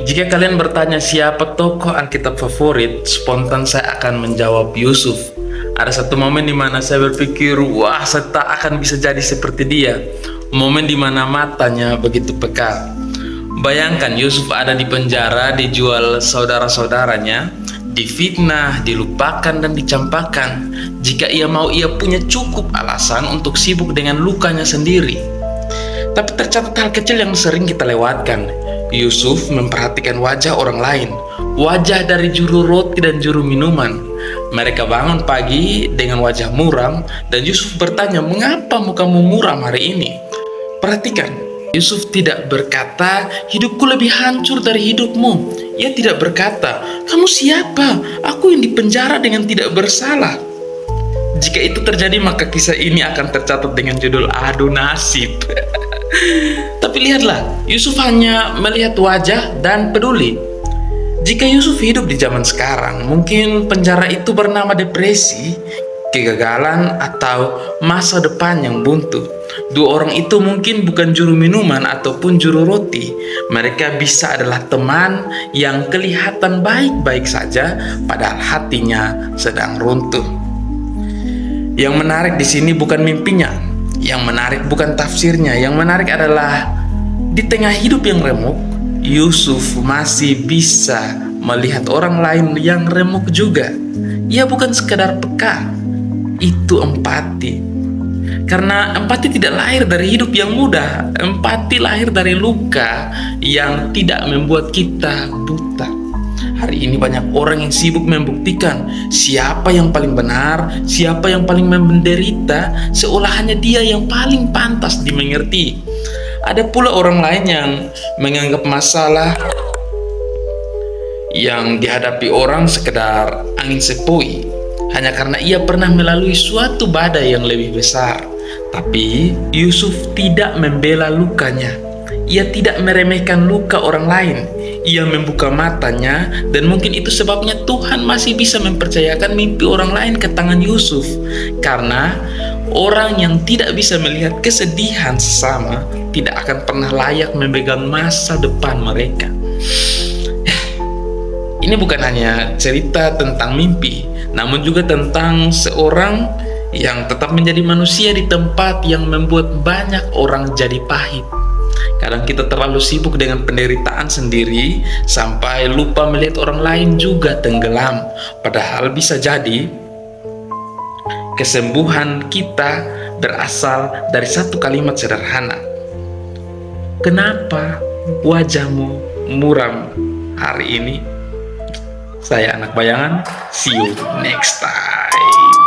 Jika kalian bertanya siapa tokoh Alkitab favorit, spontan saya akan menjawab Yusuf. Ada satu momen di mana saya berpikir, wah, saya tak akan bisa jadi seperti dia. Momen di mana matanya begitu peka. Bayangkan Yusuf ada di penjara, dijual saudara-saudaranya, difitnah, dilupakan dan dicampakkan. Jika ia mau, ia punya cukup alasan untuk sibuk dengan lukanya sendiri. Tapi tercatat hal kecil yang sering kita lewatkan. Yusuf memperhatikan wajah orang lain, wajah dari juru roti dan juru minuman. Mereka bangun pagi dengan wajah muram, dan Yusuf bertanya, "Mengapa mukamu muram hari ini?" Perhatikan, Yusuf tidak berkata, "Hidupku lebih hancur dari hidupmu." Ia tidak berkata, "Kamu siapa? Aku yang dipenjara dengan tidak bersalah." Jika itu terjadi, maka kisah ini akan tercatat dengan judul "Adu Nasib." Tapi lihatlah, Yusuf hanya melihat wajah dan peduli. Jika Yusuf hidup di zaman sekarang, mungkin penjara itu bernama depresi, kegagalan, atau masa depan yang buntu. Dua orang itu mungkin bukan juru minuman ataupun juru roti. Mereka bisa adalah teman yang kelihatan baik-baik saja, padahal hatinya sedang runtuh. Yang menarik di sini bukan mimpinya, yang menarik bukan tafsirnya, yang menarik adalah di tengah hidup yang remuk, Yusuf masih bisa melihat orang lain yang remuk juga. Ia bukan sekedar peka, itu empati. Karena empati tidak lahir dari hidup yang mudah, empati lahir dari luka yang tidak membuat kita buta. Hari ini banyak orang yang sibuk membuktikan siapa yang paling benar, siapa yang paling menderita, seolah hanya dia yang paling pantas dimengerti. Ada pula orang lain yang menganggap masalah yang dihadapi orang sekedar angin sepoi, hanya karena ia pernah melalui suatu badai yang lebih besar. Tapi Yusuf tidak membela lukanya. Ia tidak meremehkan luka orang lain. Ia membuka matanya, dan mungkin itu sebabnya Tuhan masih bisa mempercayakan mimpi orang lain ke tangan Yusuf. Karena orang yang tidak bisa melihat kesedihan sesama tidak akan pernah layak memegang masa depan mereka. Ini bukan hanya cerita tentang mimpi, namun juga tentang seorang yang tetap menjadi manusia di tempat yang membuat banyak orang jadi pahit. Kadang kita terlalu sibuk dengan penderitaan sendiri sampai lupa melihat orang lain juga tenggelam. Padahal bisa jadi kesembuhan kita berasal dari satu kalimat sederhana. Kenapa wajahmu muram hari ini? Saya Anak Bayangan, see you next time.